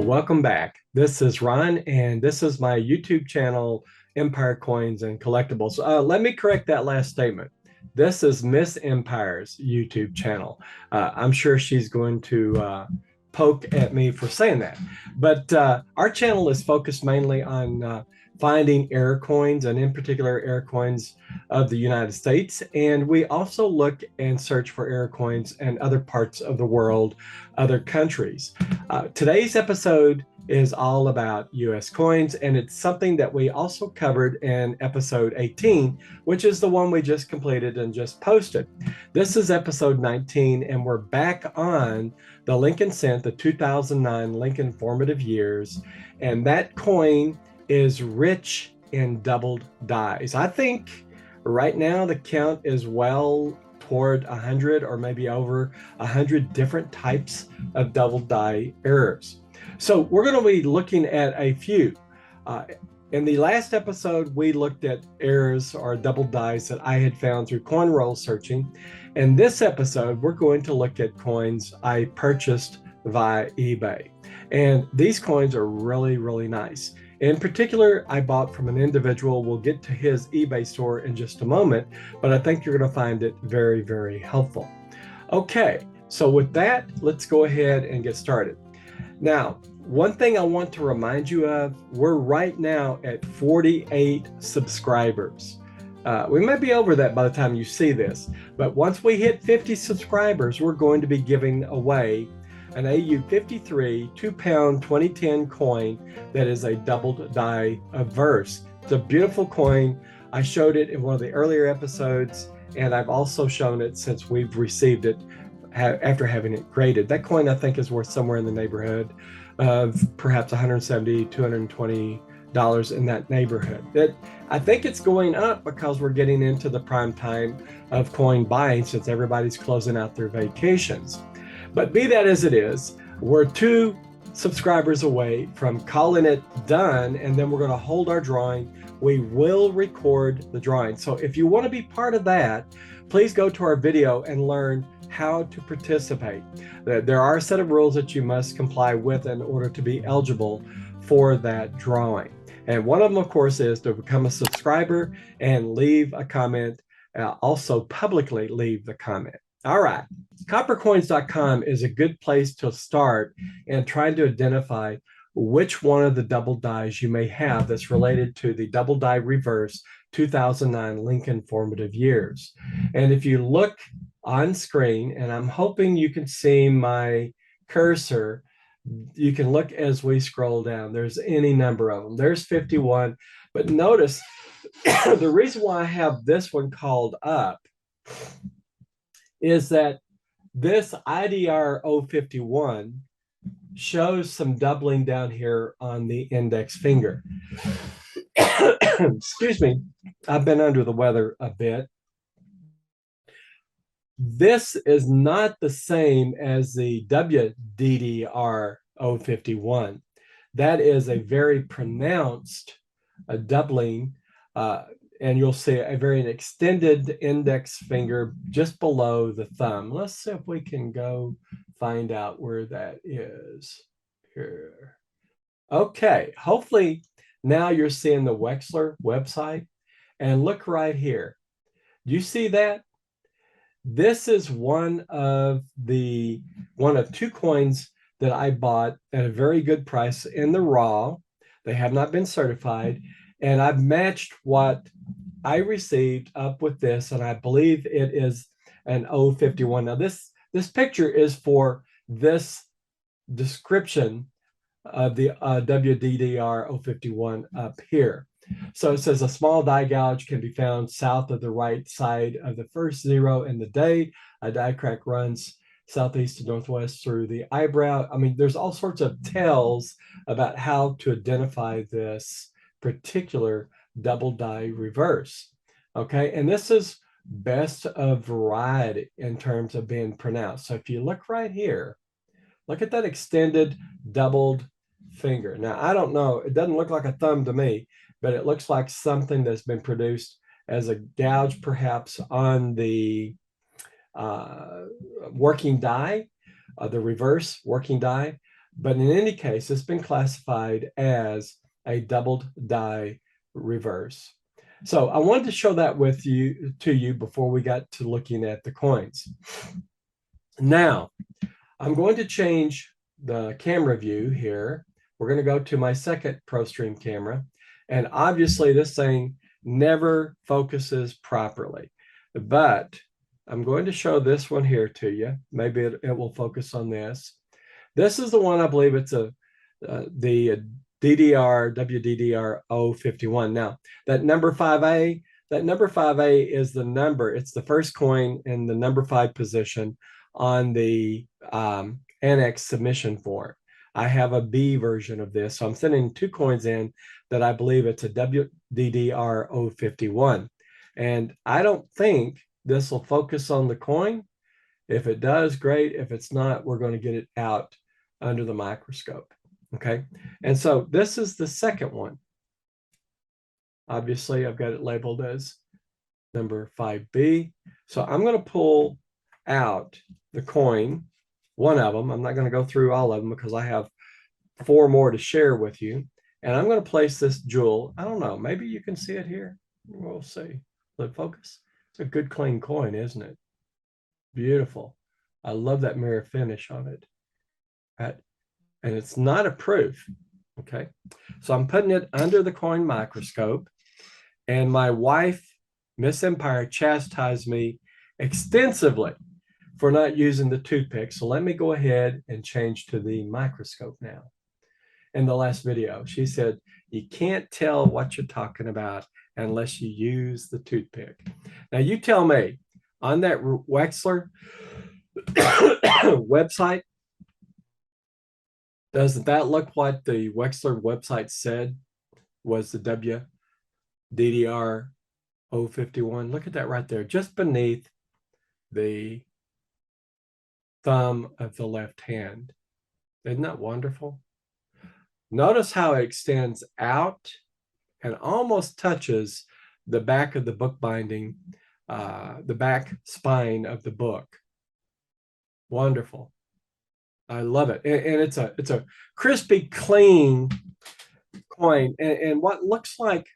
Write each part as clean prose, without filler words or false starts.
welcome back. This is Ron, and this is my YouTube channel, Empire Coins and Collectibles. Let me correct that last statement. This is Miss Empire's YouTube channel. I'm sure she's going to poke at me for saying that. But our channel is focused mainly on finding error coins, and in particular, error coins of the United States. And we also look and search for error coins in other parts of the world, other countries. Today's episode is all about US coins, and it's something that we also covered in episode 18, which is the one we just completed and just posted. This is episode 19, and we're back on the Lincoln cent, the 2009 Lincoln Fomative Years, and that coin is rich in doubled dies. I think right now the count is well toward 100 or maybe over 100 different types of double die errors. So we're going to be looking at a few. In the last episode, we looked at errors or double dies that I had found through coin roll searching. In this episode, we're going to look at coins I purchased via eBay. And these coins are really, really nice. In particular, I bought from an individual. We'll get to his eBay store in just a moment, but I think you're going to find it very, very helpful. Okay, so with that, let's go ahead and get started. Now, one thing I want to remind you of, we're right now at 48 subscribers. We might be over that by the time you see this, but once we hit 50 subscribers, we're going to be giving away an AU53 2-pound 2010 coin that is a doubled die verse. It's a beautiful coin. I showed it in one of the earlier episodes, and I've also shown it since we've received it after having it graded. That coin I think is worth somewhere in the neighborhood of perhaps $170, $220 in that neighborhood. I think it's going up because we're getting into the prime time of coin buying since everybody's closing out their vacations. But be that as it is, we're 2 subscribers away from calling it done, and then we're going to hold our drawing. We will record the drawing. So if you want to be part of that, please go to our video and learn how to participate. There are a set of rules that you must comply with in order to be eligible for that drawing. And one of them, of course, is to become a subscriber and leave a comment, also publicly leave the comment. All right, coppercoins.com is a good place to start and trying to identify which one of the double dies you may have that's related to the double die reverse 2009 Lincoln Fomative Years. And if you look on screen, and I'm hoping you can see my cursor, you can look as we scroll down. There's any number of them. There's 51, but notice the reason why I have this one called up is that this IDR 051 shows some doubling down here on the index finger. Excuse me, I've been under the weather a bit. This is not the same as the WDDR 051. That is a very pronounced doubling, and you'll see a very extended index finger just below the thumb. Let's see if we can go find out where that is here. Okay, hopefully now you're seeing the Wexler website, and look right here. Do you see that? This is one of 2 coins that I bought at a very good price in the raw. They have not been certified, and I've matched what I received up with this, and I believe it is an 051. Now this picture is for this description of the WDDR 051 up here. So it says a small die gouge can be found south of the right side of the first 0 in the day. A die crack runs southeast to northwest through the eyebrow. I mean, there's all sorts of tells about how to identify this particular double die reverse. Okay, and this is best of variety in terms of being pronounced. So if you look right here, look at that extended doubled finger. Now, I don't know, it doesn't look like a thumb to me, but it looks like something that's been produced as a gouge perhaps on the working die, the reverse working die. But in any case, it's been classified as a doubled die reverse. So I wanted to show that to you before we got to looking at the coins. Now, I'm going to change the camera view here. We're going to go to my second ProStream camera. And obviously this thing never focuses properly, but I'm going to show this one here to you. Maybe it will focus on this. This is the one, I believe it's the DDR WDDR 051. Now that number 5A, is the number. It's the first coin in the number 5 position on the annex submission form. I have a B version of this, so I'm sending 2 coins in that I believe it's a WDDR 051, and I don't think this will focus on the coin. If it does, great. If it's not, we're going to get it out under the microscope. Okay, and so this is the second one. Obviously, I've got it labeled as number 5B. So I'm going to pull out the coin, one of them. I'm not going to go through all of them because I have 4 more to share with you. And I'm going to place this jewel. I don't know, maybe you can see it here. We'll see. Will it focus? It's a good clean coin, isn't it? Beautiful. I love that mirror finish on it. Right? And it's not a proof. Okay. So I'm putting it under the coin microscope. And my wife, Miss Empire, chastised me extensively for not using the toothpick. So let me go ahead and change to the microscope now. In the last video, she said, you can't tell what you're talking about unless you use the toothpick. Now you tell me, on that Wexler website, doesn't that look what the Wexler website said was the WDDR 051? Look at that right there, just beneath the thumb of the left hand. Isn't that wonderful? Notice how it extends out and almost touches the back of the book binding, the back spine of the book. Wonderful. I love it. And it's a crispy, clean coin. And what looks like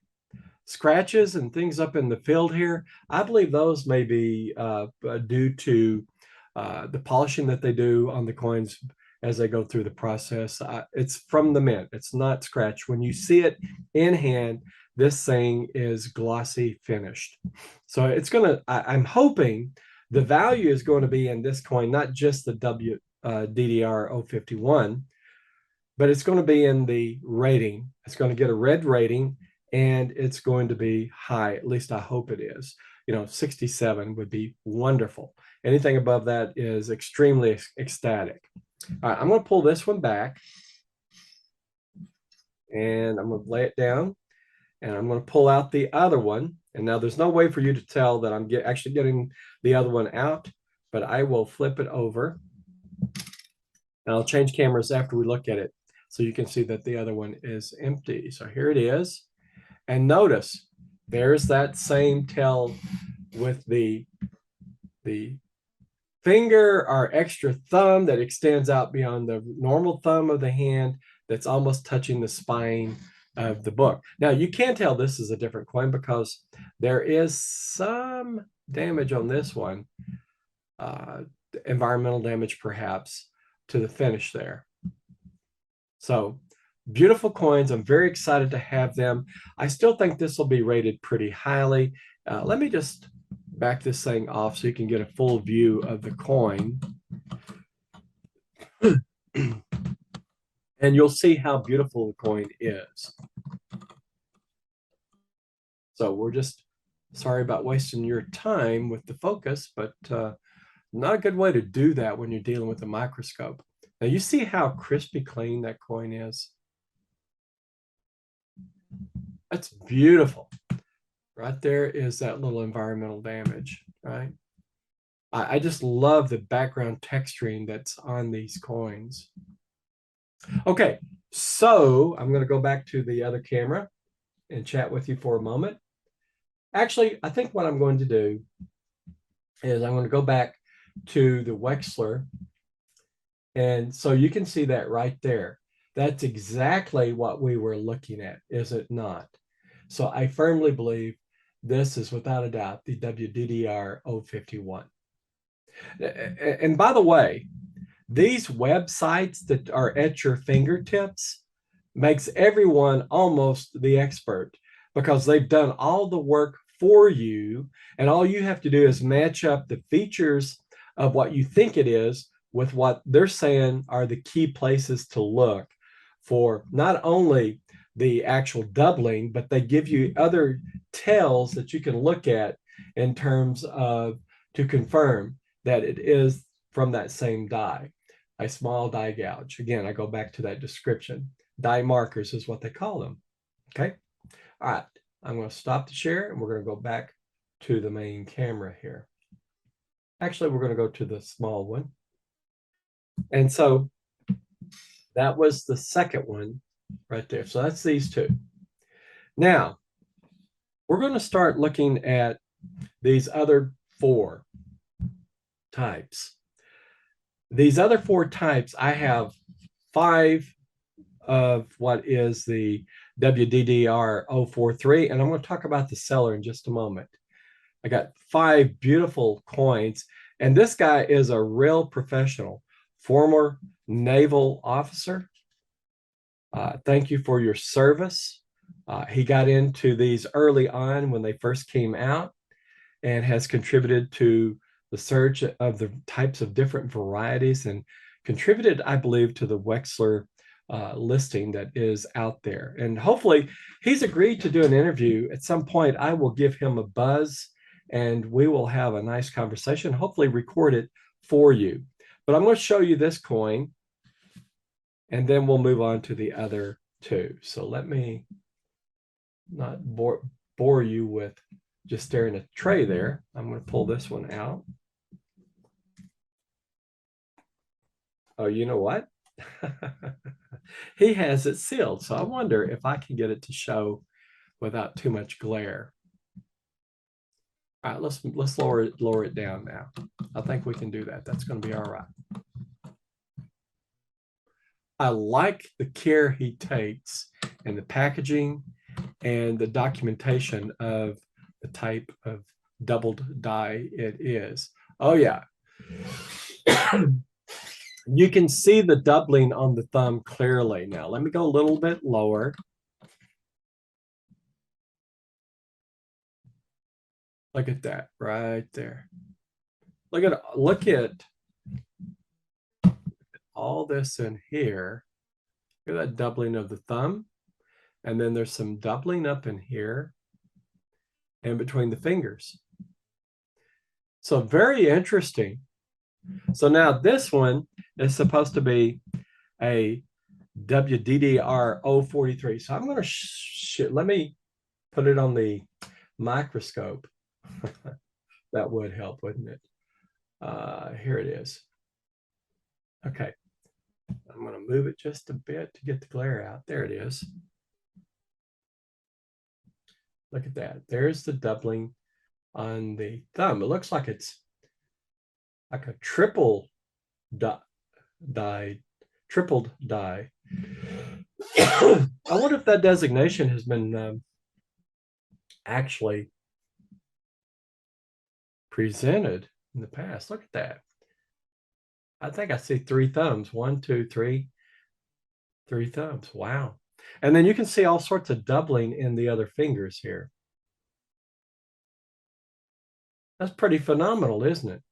scratches and things up in the field here, I believe those may be due to the polishing that they do on the coins as they go through the process. It's from the mint. It's not scratched. When you see it in hand, this thing is glossy finished. So it's going to, I'm hoping the value is going to be in this coin, not just the DDR 051, but it's going to be in the rating. It's going to get a red rating, and it's going to be high. At least I hope it is. 67 would be wonderful. Anything above that is extremely ecstatic. All right, I'm going to pull this one back, and I'm going to lay it down, and I'm going to pull out the other one. And now there's no way for you to tell that I'm actually getting the other one out, but I will flip it over, and I'll change cameras after we look at it so you can see that the other one is empty. So here it is. And notice there's that same tell with the finger or extra thumb that extends out beyond the normal thumb of the hand, that's almost touching the spine of the book. Now you can tell this is a different coin because there is some damage on this one, environmental damage perhaps, to the finish there. So beautiful coins. I'm very excited to have them. I still think this will be rated pretty highly. Let me just back this thing off so you can get a full view of the coin. And you'll see how beautiful the coin is. So we're just sorry about wasting your time with the focus, but not a good way to do that when you're dealing with a microscope. Now you see how crispy clean that coin is? That's beautiful. Right there is that little environmental damage, right? I just love the background texturing that's on these coins. Okay, so I'm going to go back to the other camera and chat with you for a moment. Actually, I think what I'm going to do is I'm going to go back to the Wexler And so you can see that right there. That's exactly what we were looking at, is it not? So I firmly believe this is without a doubt the WDDR 051. And by the way, these websites that are at your fingertips makes everyone almost the expert because they've done all the work for you, and all you have to do is match up the features of what you think it is with what they're saying are the key places to look for not only the actual doubling, but they give you other tells that you can look at in terms of to confirm that it is from that same die, a small die gouge. Again, I go back to that description. Die markers is what they call them. Okay. All right. I'm going to stop the share and we're going to go back to the main camera here. Actually, we're going to go to the small one. And so that was the second one right there. So that's these two. Now, we're going to start looking at these other four types. These other four types, I have 5 of what is the WDDR 043, and I'm going to talk about the seller in just a moment. I got 5 beautiful coins, and this guy is a real professional, former naval officer. Thank you for your service. He got into these early on when they first came out and has contributed to the search of the types of different varieties and contributed, I believe, to the Wechsler listing that is out there. And hopefully he's agreed to do an interview. At some point, I will give him a buzz and we will have a nice conversation, hopefully record it for you. But I'm going to show you this coin and then we'll move on to the other two. So let me not bore you with just staring at the tray there. I'm going to pull this one out. Oh, you know what? He has it sealed. So I wonder if I can get it to show without too much glare. All right, let's lower it down now. I think we can do that. That's going to be all right. I like the care he takes in the packaging and the documentation of the type of doubled die it is. Oh yeah. You can see the doubling on the thumb clearly. Now, let me go a little bit lower. Look at that right there. Look at all this in here. Look at that doubling of the thumb. And then there's some doubling up in here and between the fingers. So very interesting. So now this one is supposed to be a WDDR 043. So I'm going to let me put it on the microscope. That would help, wouldn't it? Here it is. Okay. I'm going to move it just a bit to get the glare out. There it is. Look at that. There's the doubling on the thumb. It looks like it's like a tripled die. I wonder if that designation has been actually presented in the past. Look at that. I think I see 3 thumbs. 1, 2, 3. 3 thumbs. Wow. And then you can see all sorts of doubling in the other fingers here. That's pretty phenomenal, isn't it?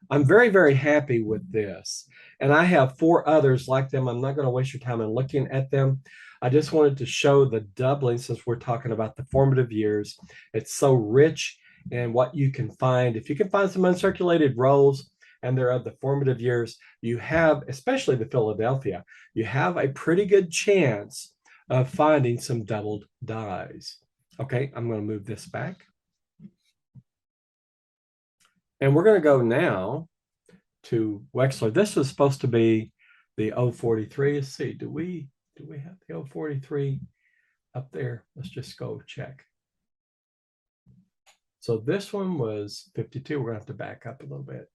I'm very, very happy with this. And I have 4 others like them. I'm not going to waste your time in looking at them. I just wanted to show the doubling since we're talking about the formative years. It's so rich in what you can find. If you can find some uncirculated rolls and they're of the formative years, you have, especially the Philadelphia, you have a pretty good chance of finding some doubled dies. Okay, I'm going to move this back. And we're going to go now to Wechsler. This was supposed to be the 043. Let's see, do we have the 043 up there? Let's just go check. So this one was 52. We're going to have to back up a little bit.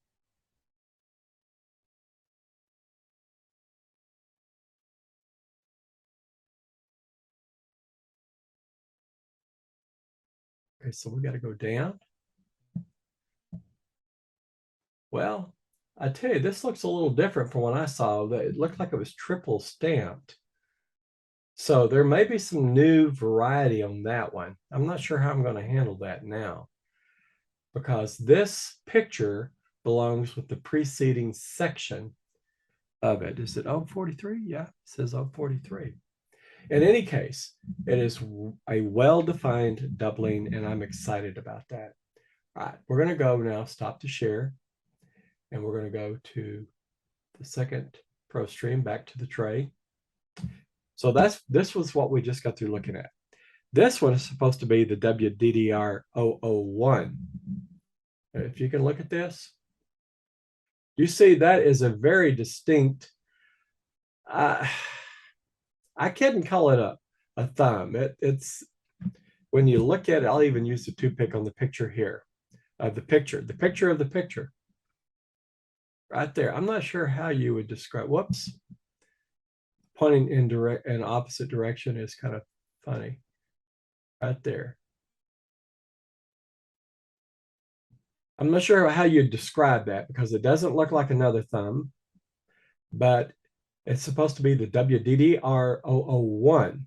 Okay, so we got to go down. Well, I tell you, this looks a little different from what I saw. It looked like it was triple stamped. So there may be some new variety on that one. I'm not sure how I'm going to handle that now, because this picture belongs with the preceding section of it. Is it 043? Yeah, it says 043. In any case, it is a well-defined doubling, and I'm excited about that. All right, we're going to go now, stop to share, and we're going to go to the second Pro Stream, back to the tray. So this was what we just got through looking at. This one is supposed to be the WDDR001. If you can look at this, you see that is a very distinct, I couldn't call it a thumb. It's, when you look at it, I'll even use the toothpick on the picture here, of the picture of the picture. Right there. I'm not sure how you would describe, whoops. Pointing in opposite direction is kind of funny. Right there. I'm not sure how you describe that, because it doesn't look like another thumb, but it's supposed to be the WDDR001.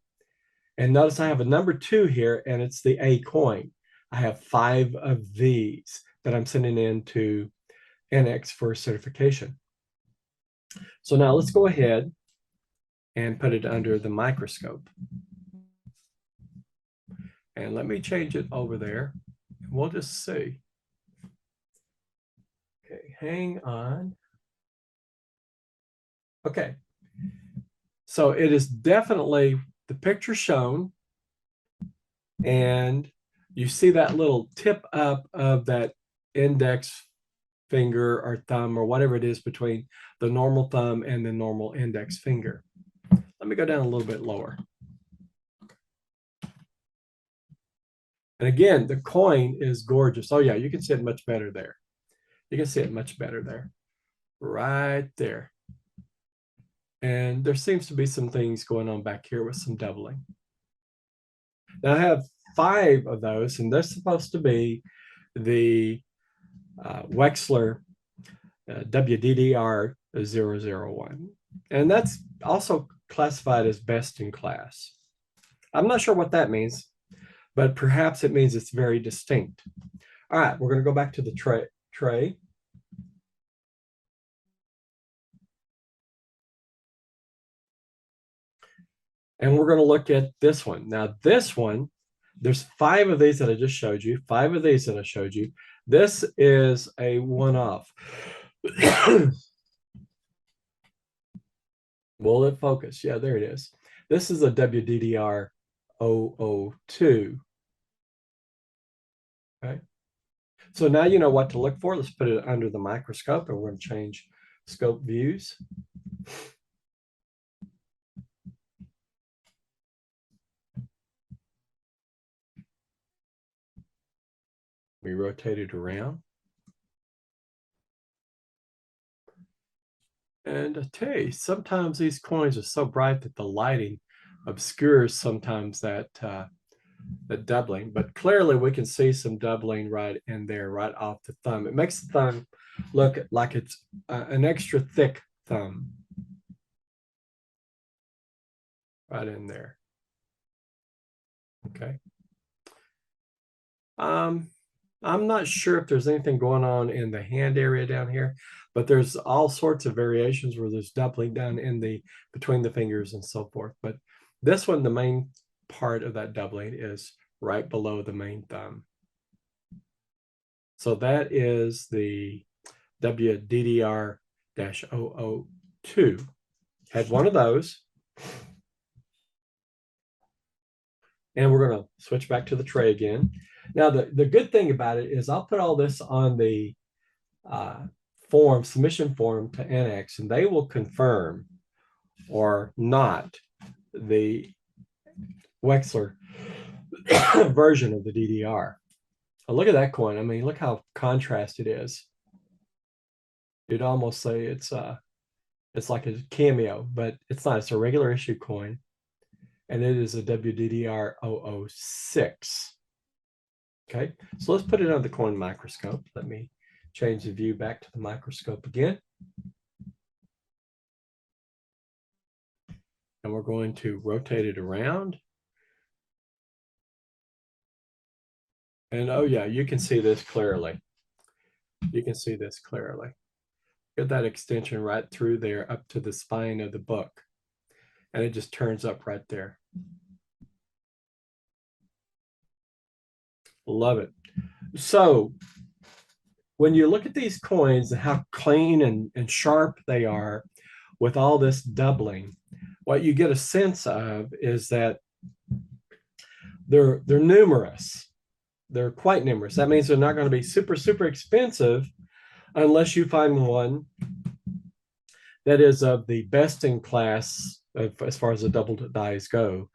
And notice I have a number 2 here, and it's the A coin. I have 5 of these that I'm sending in to NX for certification. So now let's go ahead and put it under the microscope. And let me change it over there. We'll just see. Okay, hang on. Okay. So it is definitely the picture shown, and you see that little tip up of that index finger or thumb or whatever it is between the normal thumb and the normal index finger. Let me go down a little bit lower. And again, the coin is gorgeous. Oh yeah, you can see it much better there. You can see it much better there. Right there. And there seems to be some things going on back here with some doubling. Now I have 5 of those, and they're supposed to be the Wexler WDDR 001. And that's also classified as best in class. I'm not sure what that means, but perhaps it means it's very distinct. All right, we're going to go back to the tray. And we're going to look at this one. Now, this one, there's 5 of these that I just showed you, 5 of these that I showed you. This is a one-off. Will it focus? Yeah, there it is. This is a WDDR 002. Okay. So now you know what to look for. Let's put it under the microscope, and we're going to change scope views. We rotate it around. And I tell you, sometimes these coins are so bright that the lighting obscures sometimes that doubling, but clearly we can see some doubling right in there, right off the thumb. It makes the thumb look like it's an extra thick thumb. Right in there. Okay. I'm not sure if there's anything going on in the hand area down here, but there's all sorts of variations where there's doubling down in the between the fingers and so forth. But this one, the main part of that doubling is right below the main thumb. So that is the WDDR-002. Had one of those. And we're going to switch back to the tray again. Now, the good thing about it is I'll put all this on the submission form to NX, and they will confirm or not the Wexler version of the DDR. Oh, look at that coin. I mean, look how contrast it is. You'd almost say it's like a cameo, but it's not. It's a regular issue coin, and it is a WDDR 006. Okay, so let's put it under the coin microscope. Let me change the view back to the microscope again. And we're going to rotate it around. And oh yeah, you can see this clearly. You can see this clearly. Get that extension right through there up to the spine of the book. And it just turns up right there. Love it. So when you look at these coins and how clean and sharp they are with all this doubling, what you get a sense of is that they're numerous. They're quite numerous. That means they're not going to be super, super expensive unless you find one that is of the best in class as far as the double dies go.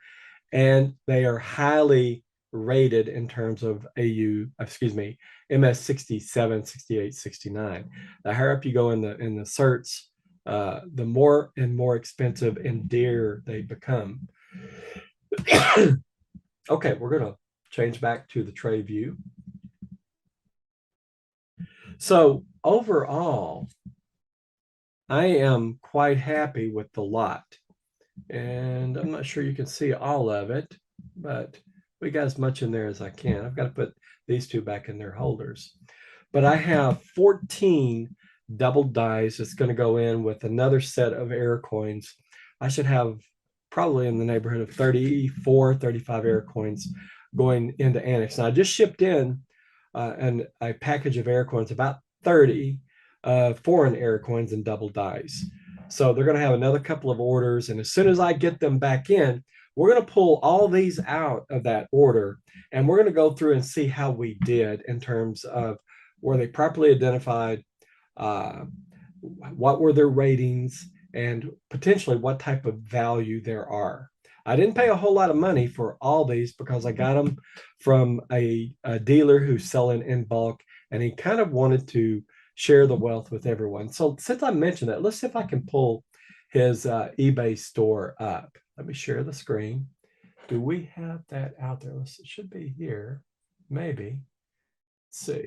And they are highly rated in terms of MS 67, 68, 69. The higher up you go in the certs, the more and more expensive and dear they become. Okay, we're going to change back to the tray view. So overall, I am quite happy with the lot. And I'm not sure you can see all of it, but we got as much in there as I can. I've got to put these two back in their holders. But I have 14 double dies that's going to go in with another set of error coins. I should have probably in the neighborhood of 34, 35 error coins going into Annex. Now I just shipped in a package of error coins, about 30 foreign error coins and double dies. So they're going to have another couple of orders. And as soon as I get them back in, we're going to pull all these out of that order. And we're going to go through and see how we did in terms of were they properly identified, what were their ratings, and potentially what type of value there are. I didn't pay a whole lot of money for all these because I got them from a dealer who's selling in bulk, and he kind of wanted to share the wealth with everyone. So since I mentioned that, let's see if I can pull his eBay store up. Let me share the screen. Do we have that out there? It should be here, maybe. Let's see.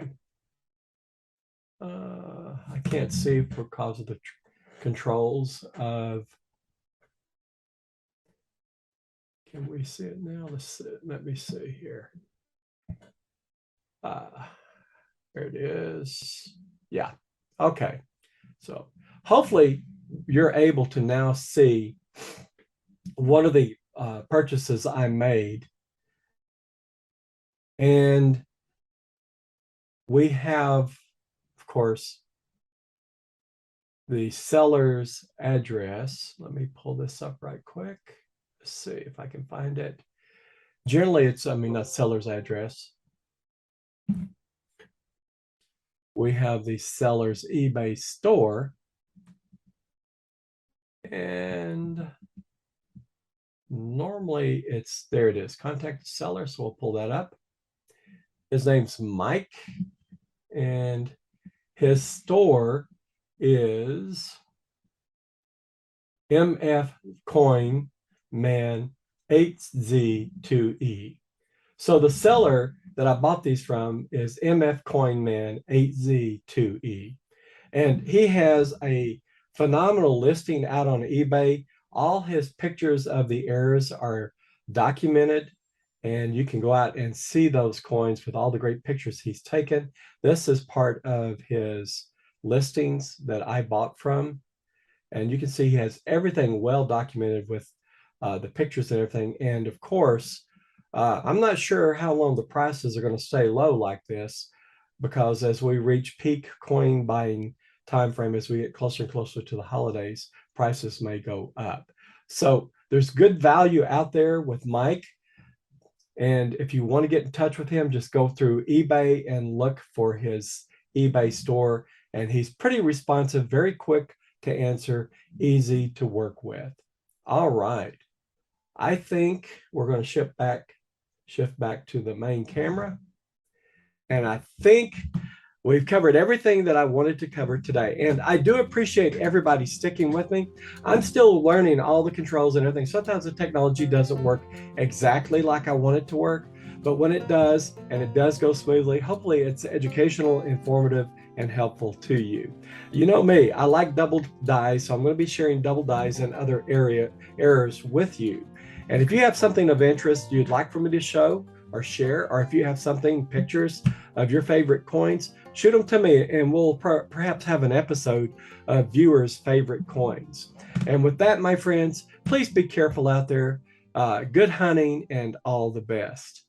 I can't see because of the controls of. Can we see it now? Let me see here. There it is. Yeah. Okay. So hopefully you're able to now see one of the purchases I made. And we have, of course, the seller's address. Let me pull this up right quick. Let's see if I can find it. Generally, it's, not seller's address. We have the seller's eBay store. And normally it's, there it is, contact the seller. So we'll pull that up. His name's Mike, and his store is MF Coin Man 8Z2E. So the seller that I bought these from is MF Coin Man 8Z2E. And he has a phenomenal listing out on eBay. All his pictures of the errors are documented, and you can go out and see those coins with all the great pictures he's taken. This is part of his listings that I bought from. And you can see he has everything well documented with the pictures and everything. And of course, I'm not sure how long the prices are going to stay low like this, because as we reach peak coin buying time frame, as we get closer and closer to the holidays, prices may go up. So there's good value out there with Mike. And if you want to get in touch with him, just go through eBay and look for his eBay store. And he's pretty responsive, very quick to answer, easy to work with. All right. I think we're going to shift back to the main camera. And I think we've covered everything that I wanted to cover today. And I do appreciate everybody sticking with me. I'm still learning all the controls and everything. Sometimes the technology doesn't work exactly like I want it to work, But when it does, and it does go smoothly, hopefully it's educational, informative, and helpful to you. You know me, I like double dies, so I'm going to be sharing double dies and other errors with you. And if you have something of interest you'd like for me to show or share, or if you have something, pictures of your favorite coins, shoot them to me and we'll perhaps have an episode of viewers' favorite coins. And with that, my friends, please be careful out there. Good hunting and all the best.